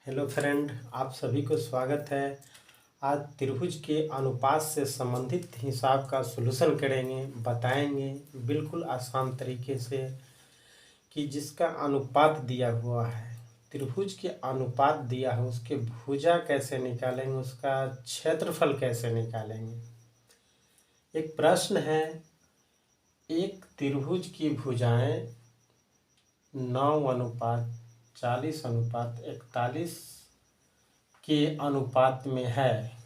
Hello friend, आप सभी को स्वागत है। आज त्रिभुज के अनुपात से संबंधित हिसाब का सॉल्यूशन करेंगे, बताएंगे बिल्कुल आसान तरीके से कि जिसका अनुपात दिया हुआ है, त्रिभुज के अनुपात दिया है, उसके भुजा कैसे निकालेंगे, उसका क्षेत्रफल कैसे निकालेंगे। एक प्रश्न है, एक त्रिभुज की भुजाएं 9:40:41 के अनुपात में है।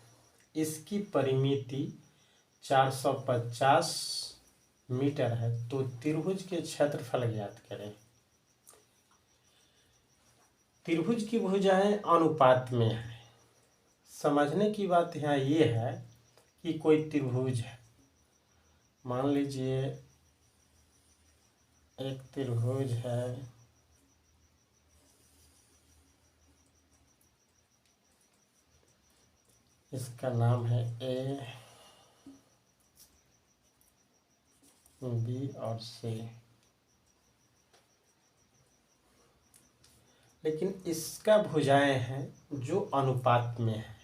इसकी परिमिति 450 मीटर है, तो त्रिभुज के क्षेत्रफल ज्ञात करें। त्रिभुज की भुजाएं अनुपात में है। समझने की बात यहाँ ये है कि कोई त्रिभुज है, मान लीजिए एक त्रिभुज है, इसका नाम है ए, बी और सी। लेकिन इसका भुजाएं हैं जो अनुपात में है।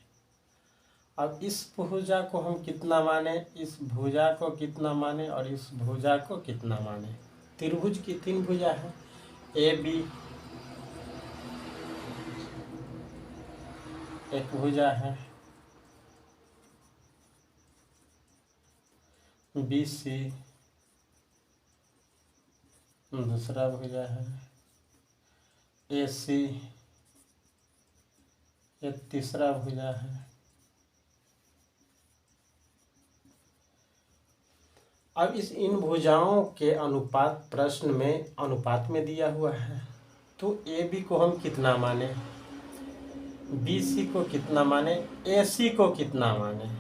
अब इस भुजा को हम कितना माने, इस भुजा को कितना माने और इस भुजा को कितना माने। त्रिभुज की 3 भुजा है, ए बी एक भुजा है, बी सी दूसरा भुजा है, ए सी एक तीसरा भुजा है। अब इन भुजाओं के अनुपात प्रश्न में अनुपात में दिया हुआ है, तो ए बी को हम कितना माने, बी सी को कितना माने, ए सी को कितना माने।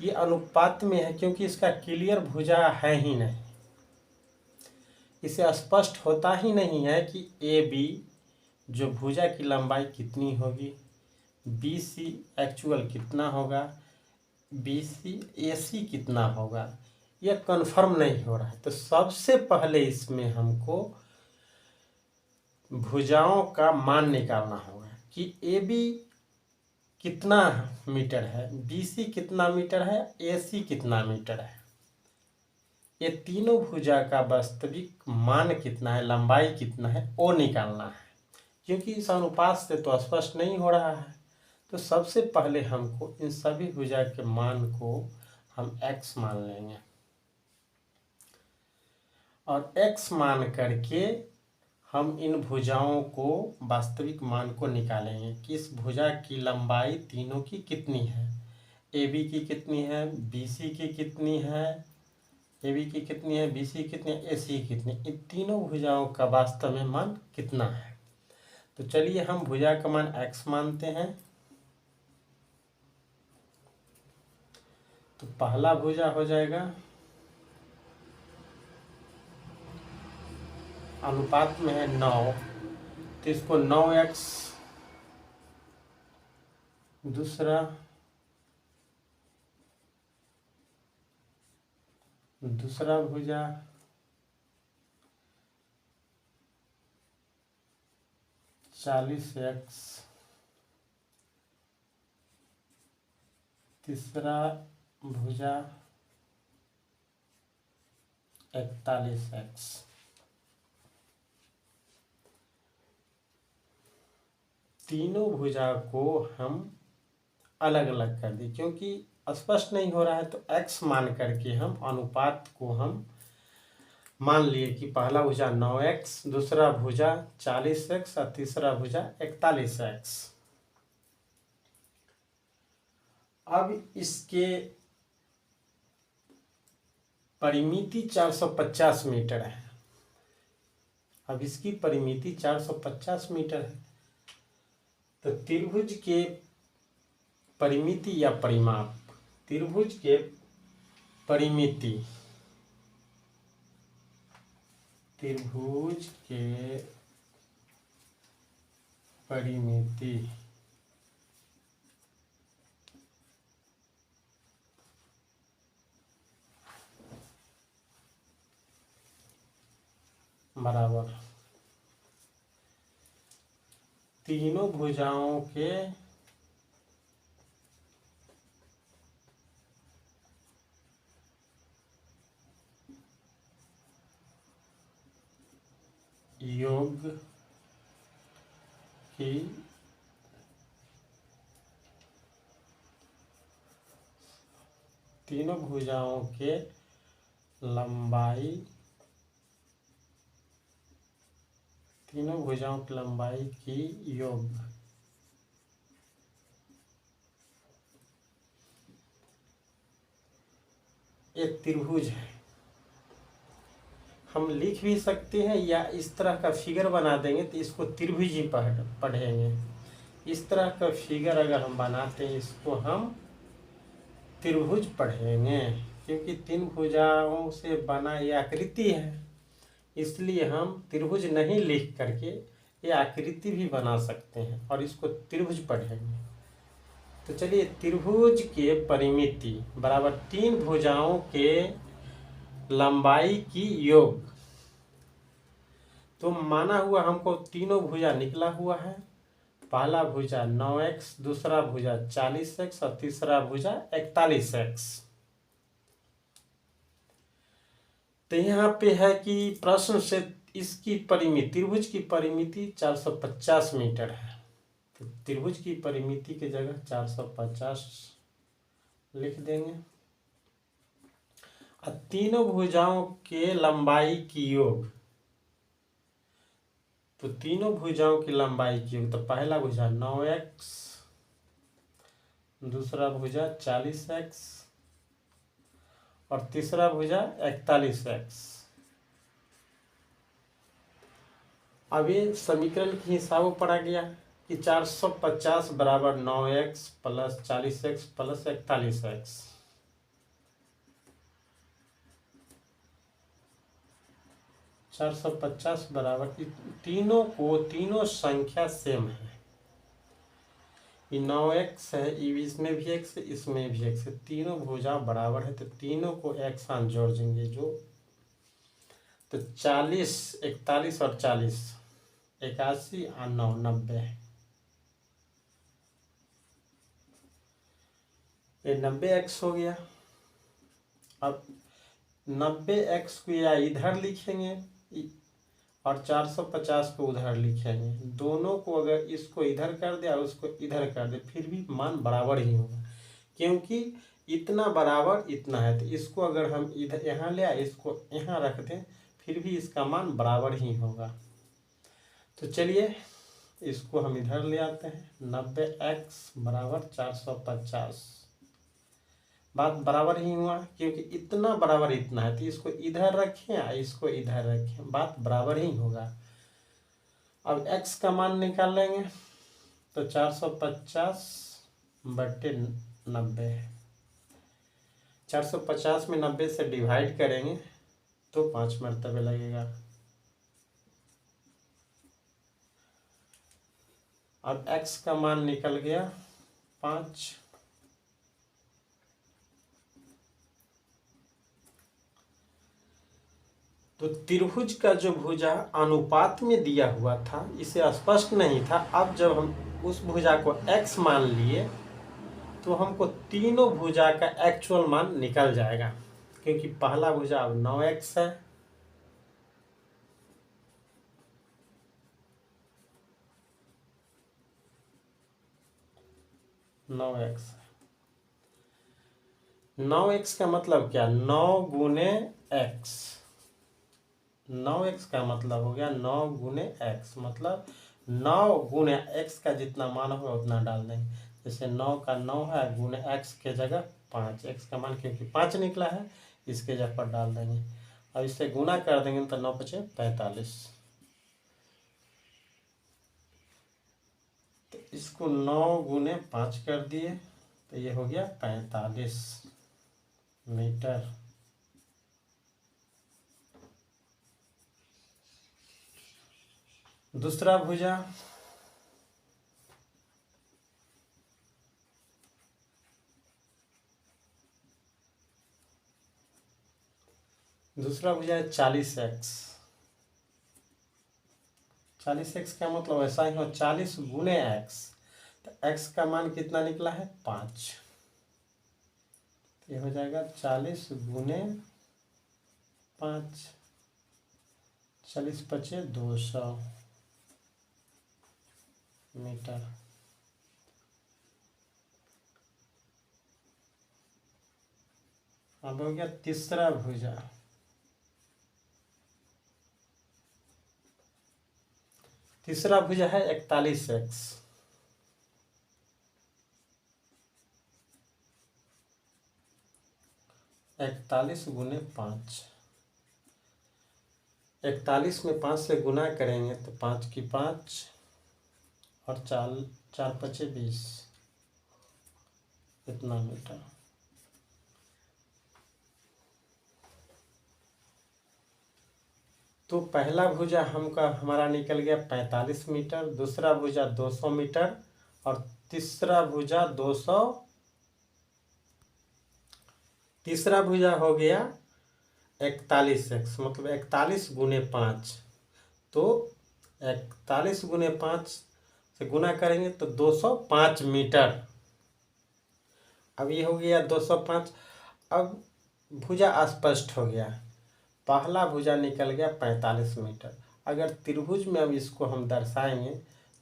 ये अनुपात में है क्योंकि इसका क्लियर भुजा है ही नहीं, इसे स्पष्ट होता ही नहीं है कि ए बी जो भुजा की लंबाई कितनी होगी, बी सी एक्चुअल कितना होगा, बी सी ए सी कितना होगा, यह कन्फर्म नहीं हो रहा है। तो सबसे पहले इसमें हमको भुजाओं का मान निकालना होगा कि ए बी कितना मीटर है, बी सी कितना मीटर है, ए सी कितना मीटर है। ये तीनों भुजा का वास्तविक मान कितना है, लंबाई कितना है, वो निकालना है। क्योंकि इस अनुपात से तो स्पष्ट नहीं हो रहा है, तो सबसे पहले हमको इन सभी भुजा के मान को हम x मान लेंगे और x मान करके हम इन भुजाओं को वास्तविक मान को निकालेंगे कि इस भुजा की लंबाई तीनों की कितनी है, ए बी की कितनी है, बी सी की कितनी है, ए बी की कितनी है, बी सी कितनी है, ए सी कितनी है। इन तीनों भुजाओं का वास्तव में मान कितना है। तो चलिए हम भुजा का मान x मानते हैं। तो पहला भुजा हो जाएगा, अनुपात में है 9, तो इसको 9x, दूसरा भुजा 40x, तीसरा भुजा 41x। तीनों भुजा को हम अलग अलग कर दी क्योंकि स्पष्ट नहीं हो रहा है, तो x मान करके हम अनुपात को हम मान लिए कि पहला भुजा 9x, दूसरा भुजा 40x और तीसरा भुजा 41x। अब इसके परिमिति 450 मीटर है। अब इसकी परिमिति 450 मीटर है, तो त्रिभुज के परिमिति या परिमाप, त्रिभुज के परिमिति, त्रिभुज के परिमिति बराबर तीनों भुजाओं के योग की तीनों भुजाओं के लंबाई तीनों भुजाओं की लंबाई की योग। एक त्रिभुज है, हम लिख भी सकते हैं या इस तरह का फिगर बना देंगे तो इसको त्रिभुज ही पढ़ेंगे। इस तरह का फिगर अगर हम बनाते हैं इसको हम त्रिभुज पढ़ेंगे, क्योंकि तीन भुजाओं से बना ये आकृति है, इसलिए हम त्रिभुज नहीं लिख करके ये आकृति भी बना सकते हैं और इसको त्रिभुज पढ़ेंगे। तो चलिए, त्रिभुज के परिमिति बराबर तीन भुजाओं के लंबाई की योग। तो माना हुआ हमको तीनों भुजा निकला हुआ है। पहला भुजा 9x, दूसरा भुजा 40x और तीसरा भुजा 41x। तो यहाँ पे है कि प्रश्न से इसकी परिमिति, त्रिभुज की परिमिति 450 मीटर है। तो त्रिभुज की परिमिति की जगह 450 लिख देंगे। और तीनों भुजाओं के लंबाई की योग, तो तीनों भुजाओं की लंबाई की योग, तो पहला भुजा 9x, दूसरा भुजा 40x और तीसरा भुजा 41x। अब ये समीकरण के हिसाब पड़ा गया कि 450 बराबर 9x plus 40x plus 41x। चार 450 बराबर, तीनों संख्या सेम है। ये 9x है, इसमें भी x है, इसमें भी x है, तीनों भुजा बराबर है, तो तीनों को एक साथ जोड़ देंगे जो, तो 40, 41 और 40, 81 और 9, 90। ये 90x हो गया। अब 90x को या इधर लिखेंगे और 450 को उधर लिखेंगे। दोनों को अगर इसको इधर कर दे और उसको इधर कर दे फिर भी मान बराबर ही होगा, क्योंकि इतना बराबर इतना है। तो इसको अगर हम इधर यहाँ ले आए, इसको यहाँ रख दें, फिर भी इसका मान बराबर ही होगा। तो चलिए इसको हम इधर ले आते हैं। 90x बराबर 450, बात बराबर ही हुआ, क्योंकि इतना बराबर इतना है। तो इसको इधर रखें या इसको इधर रखें, बात बराबर ही होगा। अब x का मान निकाल लेंगे, तो 450 बटे 90, 450 में 90 से डिवाइड करेंगे तो 5 मरतबे लगेगा। अब x का मान निकल गया 5। तो त्रिभुज का जो भुजा अनुपात में दिया हुआ था, इसे स्पष्ट नहीं था। अब जब हम उस भुजा को x मान लिए तो हमको तीनों भुजा का एक्चुअल मान निकल जाएगा, क्योंकि पहला भुजा अब 9x है, नौ एक्स का मतलब क्या, 9 गुने x। 9x का मतलब हो गया 9 गुने x, मतलब 9 गुने x का जितना मान होगा उतना डाल देंगे। जैसे 9 का 9 है, गुने x के जगह 5, x का मान क्योंकि 5 निकला है इसके जगह पर डाल देंगे। अब इससे गुना कर देंगे तो 9 पचे 45। तो इसको 9 गुने 5 कर दिए तो ये हो गया 45 मीटर। दूसरा भुजा है 40x। 40x का मतलब ऐसा ही हो 40 गुने x, तो x का मान कितना निकला है 5। ये हो जाएगा 40 गुने 5, 40 पचे 200 मीटर। अब हो गया तीसरा भुजा। तीसरा भुजा है 41x। 41 गुने 5, 41 में 5 से गुना करेंगे तो 5 की 5 और 4 4 पचे 20, इतना मीटर। तो पहला भुजा हमारा निकल गया 45 मीटर, दूसरा भुजा 200 मीटर और तीसरा भुजा 200, तीसरा भुजा हो गया 41x, मतलब 41 गुने 5। तो 41 गुने 5 से गुना करेंगे तो 205 मीटर। अब ये हो गया 205। अब भुजा स्पष्ट हो गया। पहला भुजा निकल गया 45 मीटर। अगर त्रिभुज में अब इसको हम दर्शाएंगे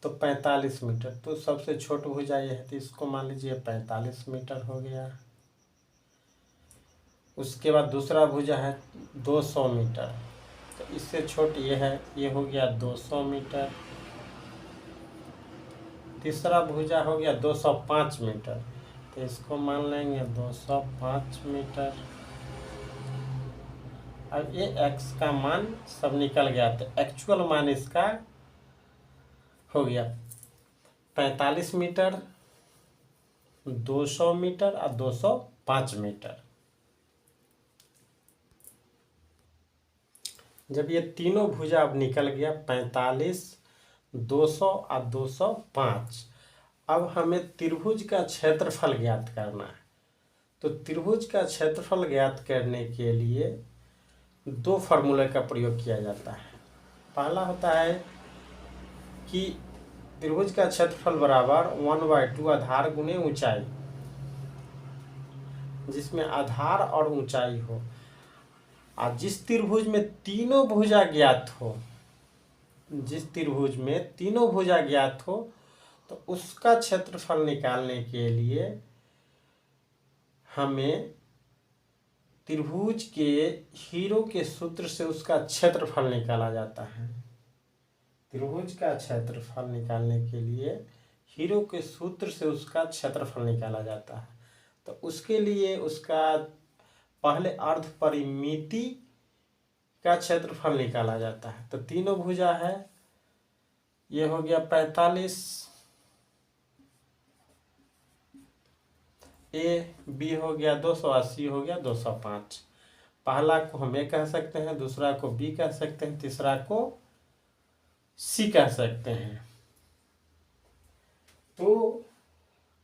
तो 45 मीटर, तो सबसे छोटा भुजा ये है, तो इसको मान लीजिए 45 मीटर हो गया। उसके बाद दूसरा भुजा है 200 मीटर, तो इससे छोटी ये है, ये हो गया 200 मीटर। तीसरा भुजा हो गया 205 मीटर, तो इसको मान लेंगे 205 मीटर। अब ये x का मान सब निकल गया, तो एक्चुअल मान इसका हो गया 45 मीटर, 200 मीटर और 205 मीटर। जब ये तीनों भुजा अब निकल गया 45, 200 और 205, अब हमें त्रिभुज का क्षेत्रफल ज्ञात करना है। तो त्रिभुज का क्षेत्रफल ज्ञात करने के लिए दो फार्मूले का प्रयोग किया जाता है। पहला होता है कि त्रिभुज का क्षेत्रफल बराबर 1/2 आधार गुने ऊंचाई, जिसमें आधार और ऊंचाई हो। और जिस त्रिभुज में तीनों भुजा ज्ञात हो, जिस त्रिभुज में तीनों भुजा ज्ञात हो, तो उसका क्षेत्रफल निकालने के लिए हमें त्रिभुज के हीरो के सूत्र से उसका क्षेत्रफल निकाला जाता है। त्रिभुज का क्षेत्रफल निकालने के लिए हीरो के सूत्र से उसका क्षेत्रफल निकाला जाता है। तो उसके लिए उसका पहले अर्ध परिमिति का क्षेत्रफल निकाला जाता है। तो तीनों भुजा है, ये हो गया 45, ए बी हो गया 200 और सी हो गया 205। पहला को हम ए कह सकते हैं, दूसरा को बी कह सकते हैं, तीसरा को सी कह सकते हैं। तो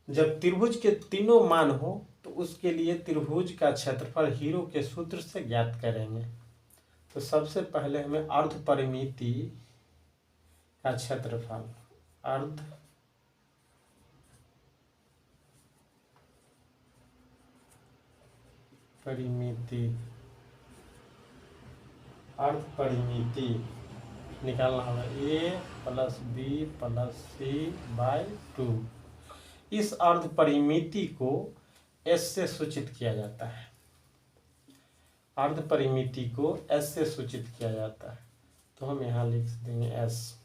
जब त्रिभुज के तीनों मान हो तो उसके लिए त्रिभुज का क्षेत्रफल हीरो के सूत्र से ज्ञात करेंगे। तो सबसे पहले हमें अर्ध परिमिति का क्षेत्रफल, अर्ध परिमिति, अर्ध परिमिति निकालना होगा, A plus B plus C by 2। इस अर्ध परिमिति को एस से सूचित किया जाता है। अर्ध परिमिति को एस से सूचित किया जाता है, तो हम यहाँ लिख देंगे एस।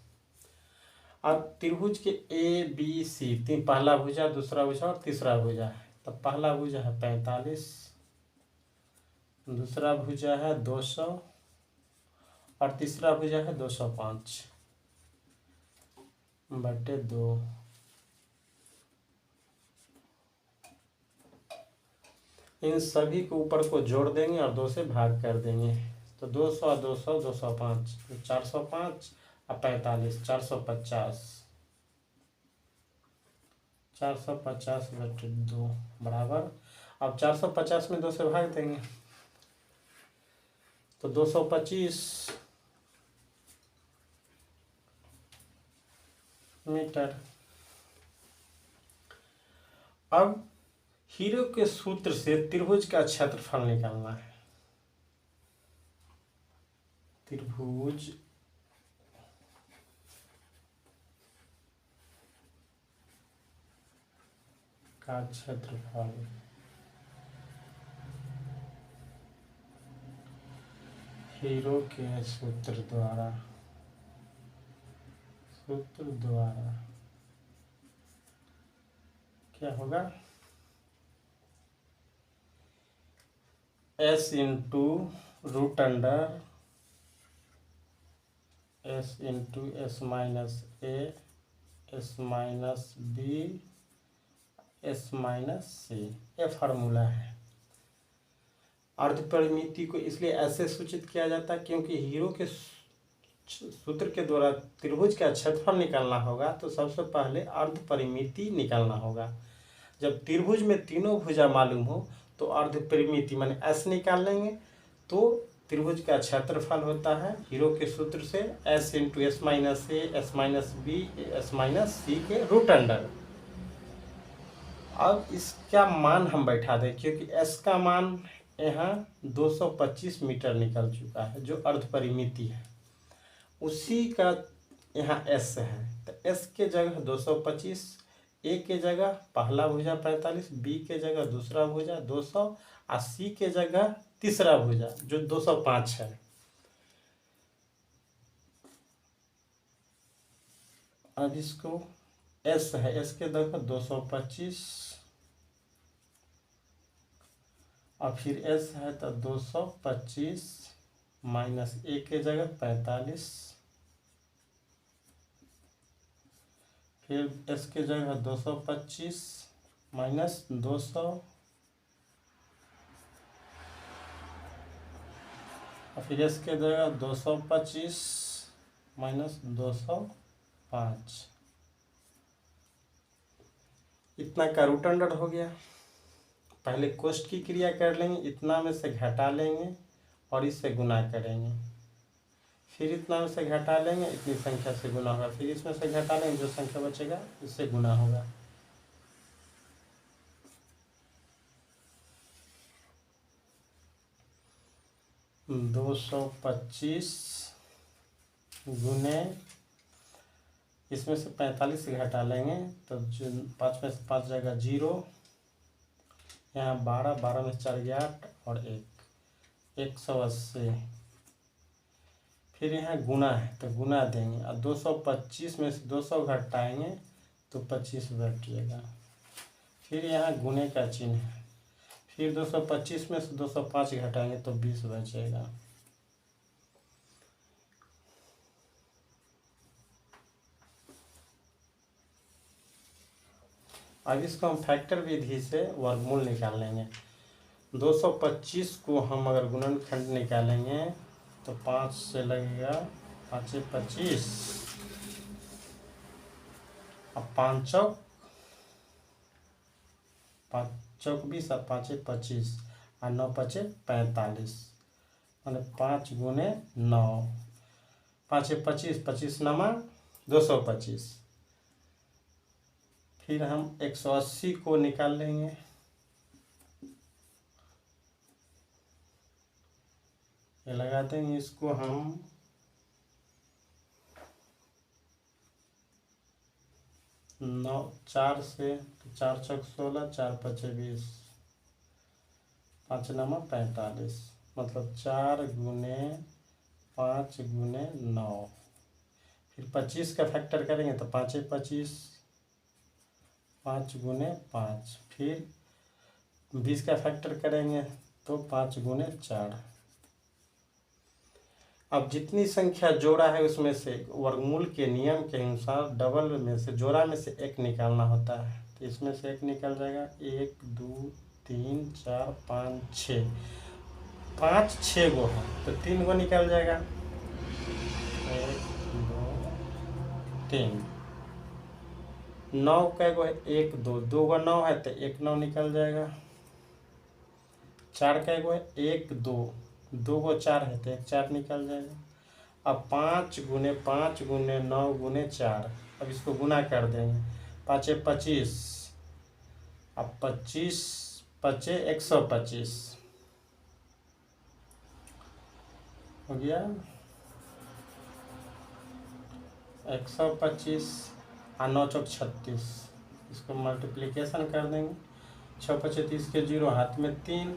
अब त्रिभुज के ए बी सी, पहला भुजा, दूसरा भुजा और तीसरा भुजा है। तो पहला भुजा है 45, दूसरा भुजा है 200 और तीसरा भुजा है 205/2। इन सभी को ऊपर को जोड़ देंगे और 2 से भाग कर देंगे। तो 200 और 200 205, 405 और 45 450, 450/2 बराबर। अब 450 में 2 से भाग देंगे तो 225 मीटर। अब हीरो के सूत्र से त्रिभुज का क्षेत्रफल निकालना है। त्रिभुज का क्षेत्रफल हीरो के सूत्र द्वारा क्या होगा, S into root under S into S minus A S minus B S minus C। यह फार्मूला है। अर्धपरिमिति को इसलिए ऐसे सूचित किया जाता है क्योंकि हीरो के सूत्र के द्वारा त्रिभुज का क्षेत्रफल निकालना होगा तो सबसे पहले अर्धपरिमिति निकालना होगा। जब त्रिभुज में तीनों भुजा मालूम हो तो अर्धपरिमिति माने S निकाल लेंगे तो त्रिभुज का क्षेत्रफल होता है हीरो के सूत्र से S into S minus A S minus B S minus C के रूट अंडर। अब इसका मान हम बैठा दें क्योंकि S का मान यहाँ 225 मीटर निकल चुका है जो अर्धपरिमिति है, उसी का यहाँ S है तो S के जगह 225, A के जगह पहला भुजा 45, B के जगह दूसरा भुजा 200 और C के जगह तीसरा भुजा जो 205 है। अब इसको S है, S के जगह 225 और फिर S है तो 225 माइनस A के जगह 45, फिर S के जगह 225 माइनस 200 और फिर S के जगह 225 माइनस 205। इतना का रूट अंडर हो गया। पहले कोष्ठ की क्रिया कर लेंगे, इतना में से घटा लेंगे और इससे गुना करेंगे, फिर इतना में से घटा लेंगे इतनी संख्या से गुना होगा, फिर इसमें से घटा लेंगे जो संख्या बचेगा इससे गुना होगा। दो 225 गुने इसमें से 45 से घटा लेंगे तो 5 में से 5 जाएगा 0, यहाँ 12, 12 में 4 गया 8 और 180। फिर यहाँ गुना है तो गुना देंगे और 225 में से 200 घटाएंगे तो 25 बचेगा। फिर यहाँ गुने का चिन्ह है, फिर 225 में से 205 घटाएंगे तो 20 बचेगा। अब इसको हम फैक्टर विधि से वर्गमूल निकाल लेंगे। 225 को हम अगर गुणनखंड निकालेंगे तो 5 से लगेगा 5 25 अब 5 चौक 20 और 5 25 और 9 5 45 मैंने 5 गुने 9 5 25 25 नमा 225। फिर हम 180 को निकाल लेंगे, ये लगा देंगे इसको हम 9 4 से 4 चौक 16 4 5 20 5 नमा 45 मतलब 4 गुने 5 गुने 9। फिर 25 का फैक्टर करेंगे तो 5 25 5 गुने 5, फिर 20 का फैक्टर करेंगे तो 5 गुने 4। अब जितनी संख्या जोड़ा है उसमें से वर्गमूल के नियम के अनुसार डबल में से जोड़ा में से 1 निकालना होता है तो इसमें से 1 निकल जाएगा। 1 2 3 4 5 6 5 6 गो है तो 3 गो निकल जाएगा। 1 2 3 9 कै गो है 1 2 2 गो 9 है तो 1 9 निकल जाएगा। 4 कै गो है 1 2 2 गो 4 है तो 1 4 निकल जाएगा। अब 5 गुने 5 गुने 9 गुने 4 अब इसको गुना कर देंगे, 5 25, अब 25 पचे 125 हो गया, 125 और 9 चौक 36, इसको मल्टीप्लिकेशन कर देंगे, 6 पचे 30 के 0, हाथ में 3,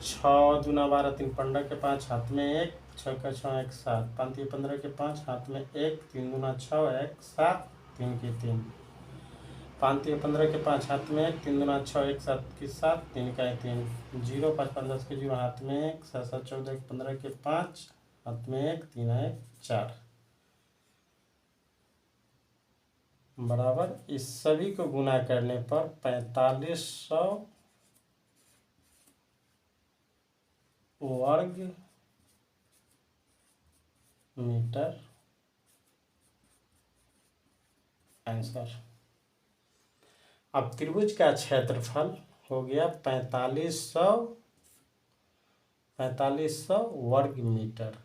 6 दूना 12, 3 15 के 5, हाथ में 1, 6 का 6 1 7, 5 15 के 5, हाथ में 1, 3 दूना 6 1 7, 3 की 3, 5 15 के 5, हाथ में 1, 3 दूना 6 1 7 की 7, 3 का 3, 0 5 5 10 के 0, हाथ में 1, 7 7 14 15 के 5, हाथ में 1, 3 1 4, बराबर इस सभी को गुना करने पर 4500 वर्ग मीटर आंसर। अब त्रिभुज का क्षेत्रफल हो गया 4500 वर्ग मीटर।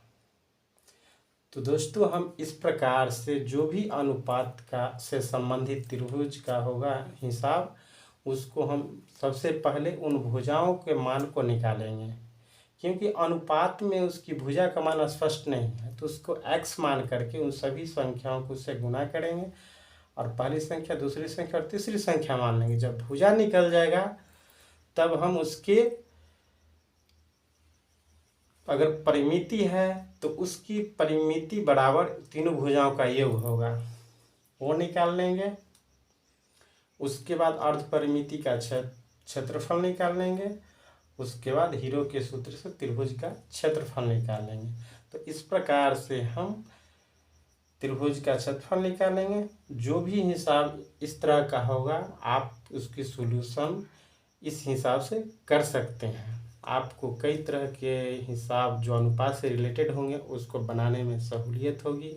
तो दोस्तों हम इस प्रकार से जो भी अनुपात का से संबंधित त्रिभुज का होगा हिसाब, उसको हम सबसे पहले उन भुजाओं के मान को निकालेंगे, क्योंकि अनुपात में उसकी भुजा का मान स्पष्ट नहीं है, तो उसको x मान करके उन सभी संख्याओं को उससे गुना करेंगे और पहली संख्या, दूसरी संख्या और तीसरी संख्या मान लेंगे। जब भुजा निकल जाएगा तब हम उसके, अगर परिमिति है तो उसकी परिमिति बराबर तीनों भुजाओं का योग होगा, वो निकाल लेंगे। उसके बाद अर्ध परिमिति का क्षेत्रफल निकाल लेंगे। उसके बाद हीरो के सूत्र से त्रिभुज का क्षेत्रफल निकाल लेंगे। तो इस प्रकार से हम त्रिभुज का क्षेत्रफल निकालेंगे। जो भी हिसाब इस तरह का होगा आप उसकी सॉल्यूशन इस हिसाब से कर सकते हैं। आपको कई तरह के हिसाब जो अनुपात से रिलेटेड होंगे उसको बनाने में सहूलियत होगी।